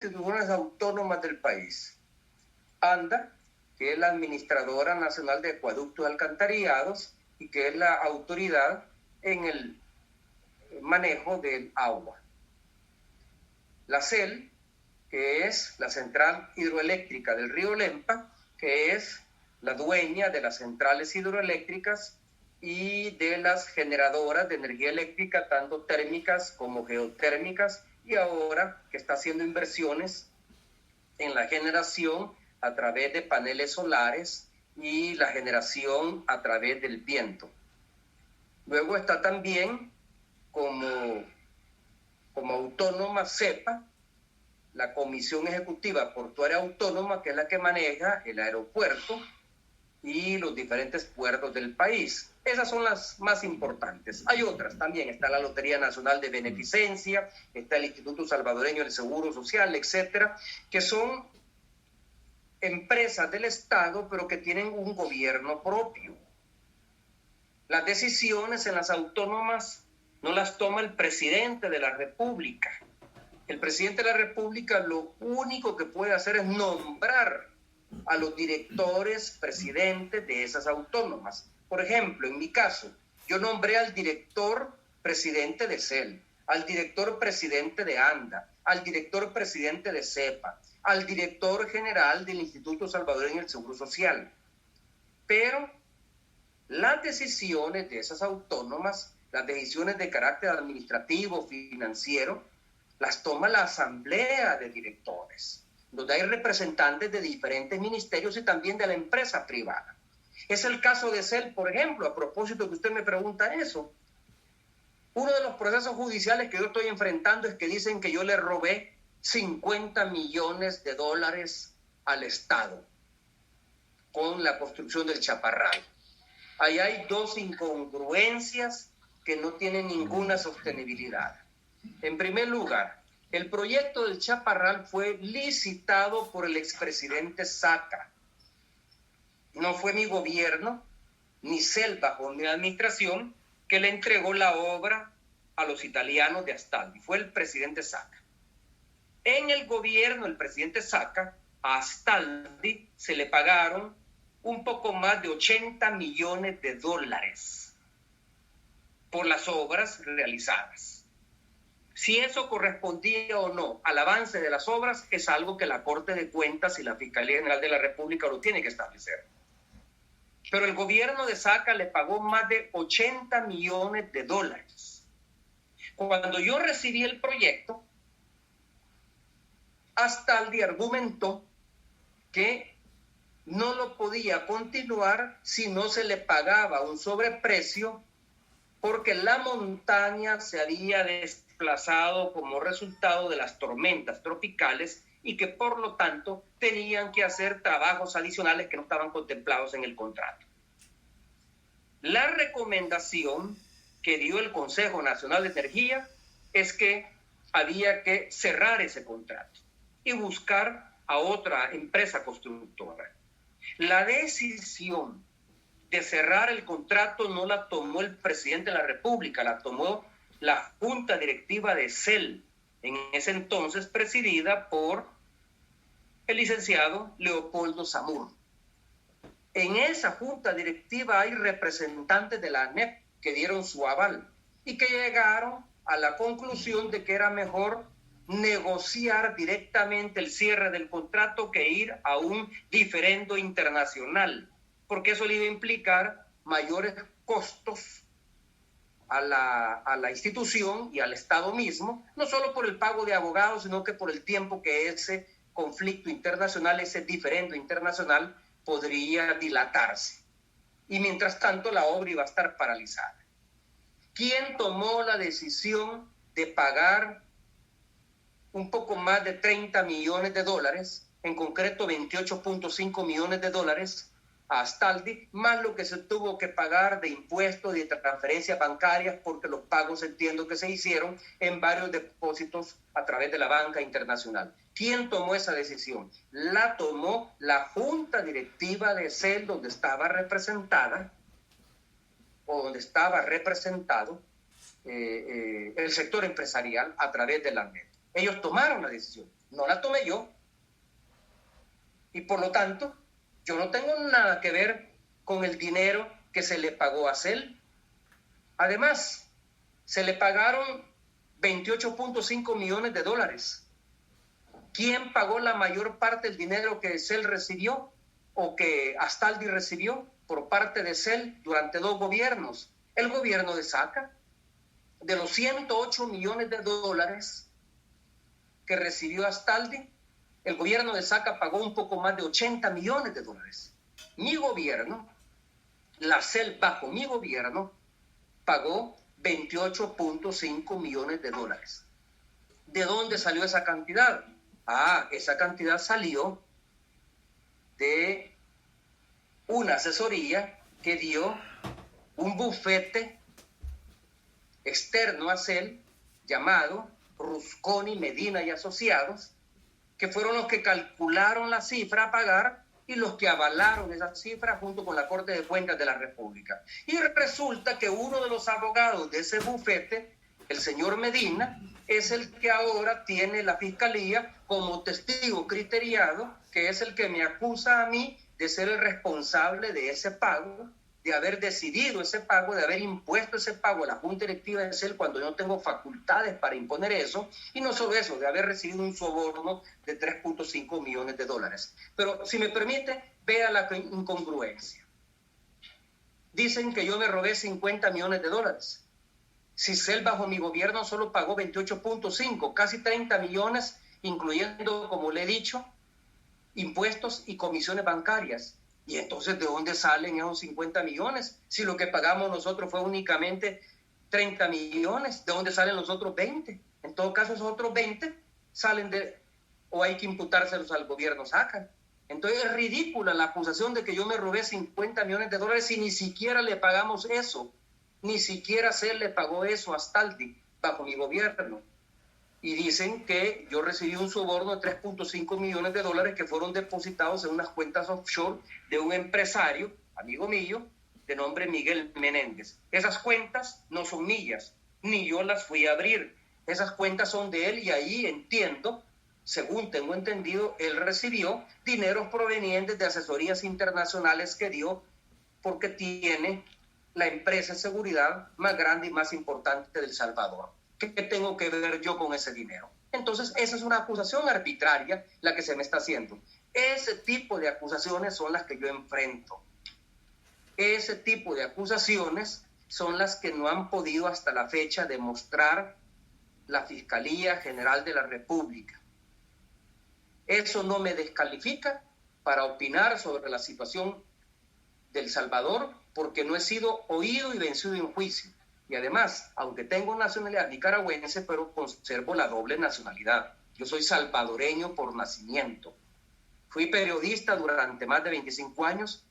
instituciones autónomas del país. ANDA, que es la Administradora Nacional de Acueductos y Alcantarillados y que es la autoridad en el manejo del agua. La CEL, que es la Central Hidroeléctrica del Río Lempa, que es la dueña de las centrales hidroeléctricas y de las generadoras de energía eléctrica, tanto térmicas como geotérmicas, y ahora que está haciendo inversiones en la generación a través de paneles solares y la generación a través del viento. Luego está también como autónoma CEPA, la Comisión Ejecutiva Portuaria Autónoma, que es la que maneja el aeropuerto y los diferentes puertos del país. Esas son las más importantes. Hay otras también, está la Lotería Nacional de Beneficencia, está el Instituto Salvadoreño del Seguro Social, etcétera, que son empresas del Estado, pero que tienen un gobierno propio. Las decisiones en las autónomas no las toma el presidente de la República. El presidente de la República lo único que puede hacer es nombrar a los directores presidentes de esas autónomas. Por ejemplo, en mi caso, yo nombré al director presidente de CEL, al director presidente de ANDA, al director presidente de CEPA, al director general del Instituto Salvadoreño del Seguro Social. Pero las decisiones de esas autónomas, las decisiones de carácter administrativo, financiero, las toma la asamblea de directores, donde hay representantes de diferentes ministerios y también de la empresa privada. Es el caso de CEL, por ejemplo, a propósito que usted me pregunta eso. Uno de los procesos judiciales que yo estoy enfrentando es que dicen que yo le robé 50 millones de dólares al Estado con la construcción del Chaparral. Ahí hay dos incongruencias que no tienen ninguna sostenibilidad. En primer lugar, el proyecto del Chaparral fue licitado por el expresidente Saca. No fue mi gobierno, ni CEL bajo mi administración, que le entregó la obra a los italianos de Astaldi. Fue el presidente Saca. En el gobierno del presidente Saca, a Astaldi se le pagaron un poco más de 80 millones de dólares por las obras realizadas. Si eso correspondía o no al avance de las obras es algo que la Corte de Cuentas y la Fiscalía General de la República lo tiene que establecer. Pero el gobierno de Saca le pagó más de 80 millones de dólares. Cuando yo recibí el proyecto, Astaldi argumentó que no lo podía continuar si no se le pagaba un sobreprecio porque la montaña se había desplazado como resultado de las tormentas tropicales y que por lo tanto tenían que hacer trabajos adicionales que no estaban contemplados en el contrato. La recomendación que dio el Consejo Nacional de Energía es que había que cerrar ese contrato y buscar a otra empresa constructora. La decisión de cerrar el contrato no la tomó el presidente de la República, la tomó la Junta Directiva de CEL, en ese entonces presidida por el licenciado Leopoldo Zamur. En esa Junta Directiva hay representantes de la ANEP que dieron su aval y que llegaron a la conclusión de que era mejor negociar directamente el cierre del contrato que ir a un diferendo internacional, porque eso le iba a implicar mayores costos a la institución y al Estado mismo, no solo por el pago de abogados, sino que por el tiempo que ese conflicto internacional, ese diferendo internacional, podría dilatarse. Y mientras tanto, la obra iba a estar paralizada. ¿Quién tomó la decisión de pagar un poco más de 30 millones de dólares, en concreto 28.5 millones de dólares, a Astaldi, más lo que se tuvo que pagar de impuestos y de transferencias bancarias, porque los pagos entiendo que se hicieron en varios depósitos a través de la banca internacional? ¿Quién tomó esa decisión? La tomó la Junta Directiva de CEL, donde estaba representada, o donde estaba representado el sector empresarial a través de la ANEP. Ellos tomaron la decisión. no la tomé yo. Y por lo tanto, yo no tengo nada que ver con el dinero que se le pagó a CEL. Además, se le pagaron 28.5 millones de dólares. ¿Quién pagó la mayor parte del dinero que CEL recibió o que Astaldi recibió por parte de CEL durante 2 gobiernos? El gobierno de Saca. De los 108 millones de dólares que recibió Astaldi, el gobierno de Saca pagó un poco más de 80 millones de dólares. Mi gobierno, la CEL bajo mi gobierno, pagó 28.5 millones de dólares. ¿De dónde salió esa cantidad? Esa cantidad salió de una asesoría que dio un bufete externo a CEL llamado Rusconi, Medina y Asociados, que fueron los que calcularon la cifra a pagar y los que avalaron esa cifra junto con la Corte de Cuentas de la República. Y resulta que uno de los abogados de ese bufete, el señor Medina, es el que ahora tiene la fiscalía como testigo criteriado, que es el que me acusa a mí de ser el responsable de ese pago, de haber decidido ese pago, de haber impuesto ese pago a la Junta Directiva de CEL cuando yo no tengo facultades para imponer eso, y no solo eso, de haber recibido un soborno de 3.5 millones de dólares. Pero si me permite, vea la incongruencia. Dicen que yo me robé 50 millones de dólares. Si CEL bajo mi gobierno solo pagó 28.5, casi 30 millones, incluyendo, como le he dicho, impuestos y comisiones bancarias. Y entonces, ¿de dónde salen esos 50 millones? Si lo que pagamos nosotros fue únicamente 30 millones, ¿de dónde salen los otros 20? En todo caso, esos otros 20 salen o hay que imputárselos al gobierno Saca. Entonces es ridícula la acusación de que yo me robé 50 millones de dólares y ni siquiera le pagamos eso. Ni siquiera se le pagó eso a Astaldi bajo mi gobierno. Y dicen que yo recibí un soborno de 3.5 millones de dólares que fueron depositados en unas cuentas offshore de un empresario, amigo mío, de nombre Miguel Menéndez. Esas cuentas no son mías, ni yo las fui a abrir. Esas cuentas son de él y ahí entiendo, según tengo entendido, él recibió dineros provenientes de asesorías internacionales que dio porque tiene la empresa de seguridad más grande y más importante del Salvador. ¿Qué tengo que ver yo con ese dinero? Entonces, esa es una acusación arbitraria la que se me está haciendo. Ese tipo de acusaciones son las que yo enfrento. Ese tipo de acusaciones son las que no han podido hasta la fecha demostrar la Fiscalía General de la República. Eso no me descalifica para opinar sobre la situación del Salvador, porque no he sido oído y vencido en juicio. Y además, aunque tengo nacionalidad nicaragüense, pero conservo la doble nacionalidad. Yo soy salvadoreño por nacimiento. Fui periodista durante más de 25 años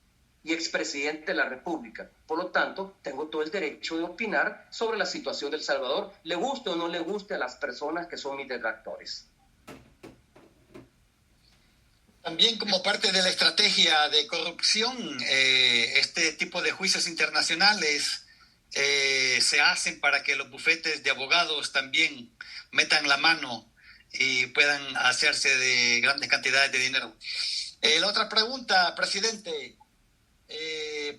y expresidente de la República. Por lo tanto, tengo todo el derecho de opinar sobre la situación del Salvador, le guste o no le guste a las personas que son mis detractores. También como parte de la estrategia de corrupción, este tipo de juicios internacionales se hacen para que los bufetes de abogados también metan la mano y puedan hacerse de grandes cantidades de dinero. La otra pregunta, presidente,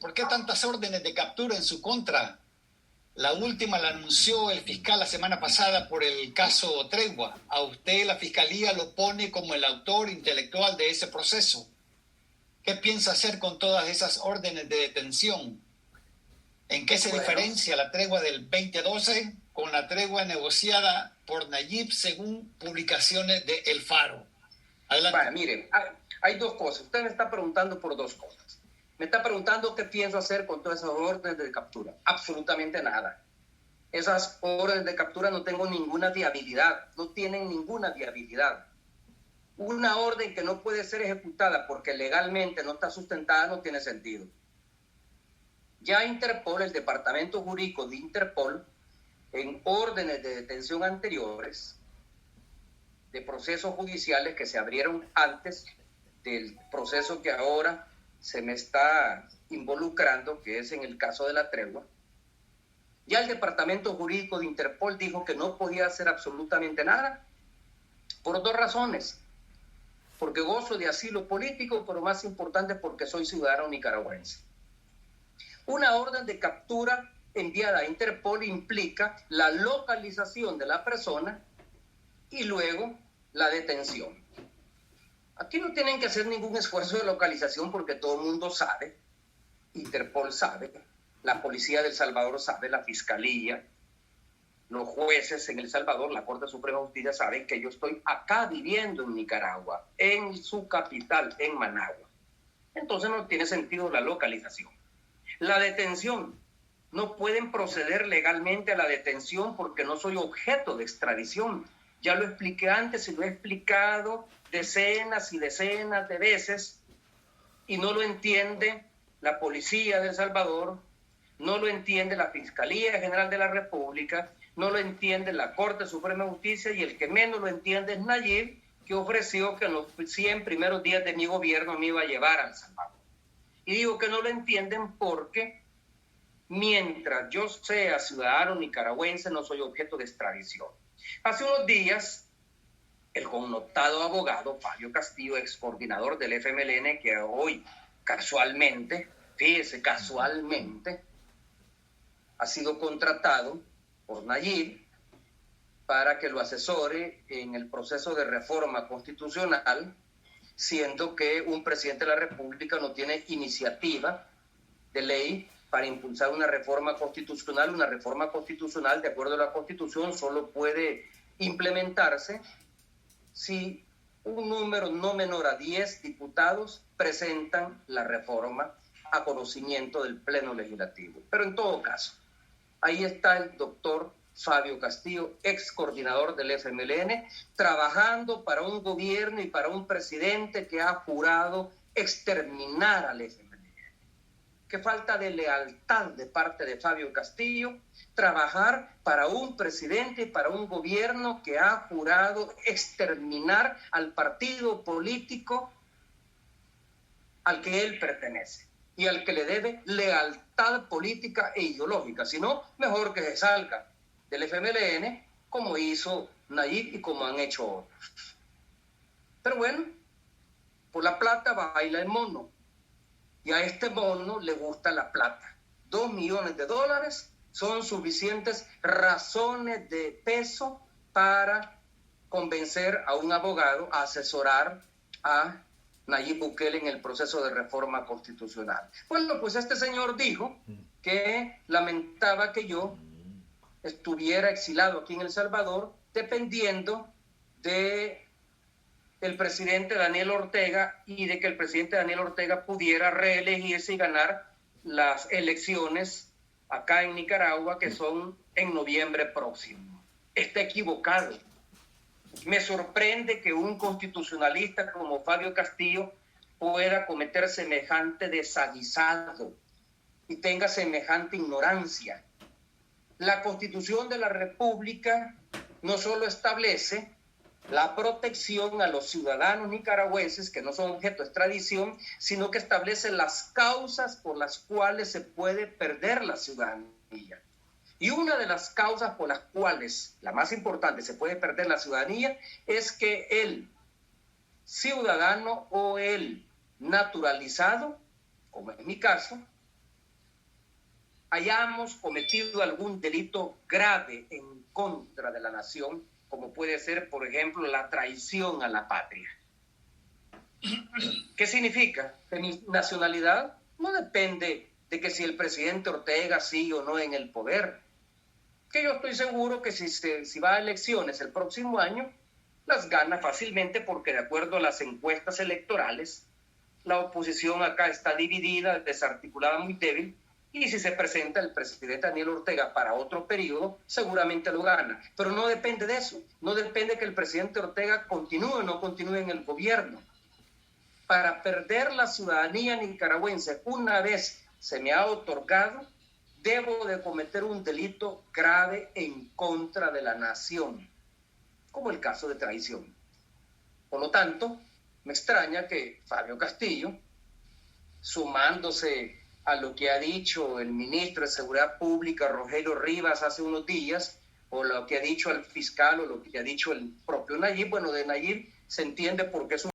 ¿por qué tantas órdenes de captura en su contra? La última la anunció el fiscal la semana pasada por el caso Tregua. A usted la fiscalía lo pone como el autor intelectual de ese proceso. ¿Qué piensa hacer con todas esas órdenes de detención? ¿En qué se diferencia la tregua del 2012 con la tregua negociada por Nayib según publicaciones de El Faro? Adelante. Mire, hay dos cosas. Usted me está preguntando por dos cosas. Me está preguntando qué pienso hacer con todas esas órdenes de captura. Absolutamente nada. Esas órdenes de captura no tengo ninguna viabilidad. No tienen ninguna viabilidad. Una orden que no puede ser ejecutada porque legalmente no está sustentada no tiene sentido. Ya Interpol, el departamento jurídico de Interpol, en órdenes de detención anteriores, de procesos judiciales que se abrieron antes del proceso que ahora se me está involucrando, que es en el caso de la tregua, ya el departamento jurídico de Interpol dijo que no podía hacer absolutamente nada por dos razones. Porque gozo de asilo político, pero más importante porque soy ciudadano nicaragüense. Una orden de captura enviada a Interpol implica la localización de la persona y luego la detención. Aquí no tienen que hacer ningún esfuerzo de localización porque todo el mundo sabe, Interpol sabe, la policía de El Salvador sabe, la fiscalía, los jueces en El Salvador, la Corte Suprema de Justicia saben que yo estoy acá viviendo en Nicaragua, en su capital, en Managua. Entonces no tiene sentido la localización. La detención. No pueden proceder legalmente a la detención porque no soy objeto de extradición. Ya lo expliqué antes y lo he explicado decenas y decenas de veces y no lo entiende la policía de El Salvador, no lo entiende la Fiscalía General de la República, no lo entiende la Corte Suprema de Justicia y el que menos lo entiende es Nayib, que ofreció que en los 100 primeros días de mi gobierno me iba a llevar a El Salvador. Y digo que no lo entienden porque mientras yo sea ciudadano nicaragüense no soy objeto de extradición. Hace unos días, el connotado abogado Fabio Castillo, ex coordinador del FMLN, que hoy casualmente, fíjese, casualmente, ha sido contratado por Nayib para que lo asesore en el proceso de reforma constitucional, siendo que un presidente de la República no tiene iniciativa de ley para impulsar una reforma constitucional. Una reforma constitucional, de acuerdo a la Constitución, solo puede implementarse si un número no menor a 10 diputados presentan la reforma a conocimiento del Pleno Legislativo. Pero en todo caso, ahí está el doctor Fabio Castillo, ex coordinador del FMLN, trabajando para un gobierno y para un presidente que ha jurado exterminar al FMLN. Qué falta de lealtad de parte de Fabio Castillo, trabajar para un presidente y para un gobierno que ha jurado exterminar al partido político al que él pertenece y al que le debe lealtad política e ideológica. Si no, mejor que se salga del FMLN, como hizo Nayib y como han hecho otros. Pero bueno, por la plata baila el mono. Y a este mono le gusta la plata. $2 millones son suficientes razones de peso para convencer a un abogado a asesorar a Nayib Bukele en el proceso de reforma constitucional. Bueno, pues este señor dijo que lamentaba que yo estuviera exilado aquí en El Salvador, dependiendo de el presidente Daniel Ortega y de que el presidente Daniel Ortega pudiera reelegirse y ganar las elecciones acá en Nicaragua, que son en noviembre próximo. Está equivocado. Me sorprende que un constitucionalista como Fabio Castillo pueda cometer semejante desaguisado y tenga semejante ignorancia. La Constitución de la República no solo establece la protección a los ciudadanos nicaragüenses que no son objeto de extradición, sino que establece las causas por las cuales se puede perder la ciudadanía. Y una de las causas por las cuales, la más importante, se puede perder la ciudadanía es que el ciudadano o el naturalizado, como es mi caso, hayamos cometido algún delito grave en contra de la nación, como puede ser, por ejemplo, la traición a la patria. ¿Qué significa? Que mi nacionalidad no depende de que si el presidente Ortega sigue o no en el poder. Que yo estoy seguro que si va a elecciones el próximo año, las gana fácilmente porque de acuerdo a las encuestas electorales, la oposición acá está dividida, desarticulada, muy débil, y si se presenta el presidente Daniel Ortega para otro periodo, seguramente lo gana. Pero no depende de eso. No depende que el presidente Ortega continúe o no continúe en el gobierno. Para perder la ciudadanía nicaragüense, una vez se me ha otorgado, debo de cometer un delito grave en contra de la nación, como el caso de traición. Por lo tanto, me extraña que Fabio Castillo, sumándose a lo que ha dicho el ministro de Seguridad Pública, Rogelio Rivas, hace unos días, o lo que ha dicho el fiscal o lo que ha dicho el propio Nayib. Bueno, de Nayib se entiende porque es un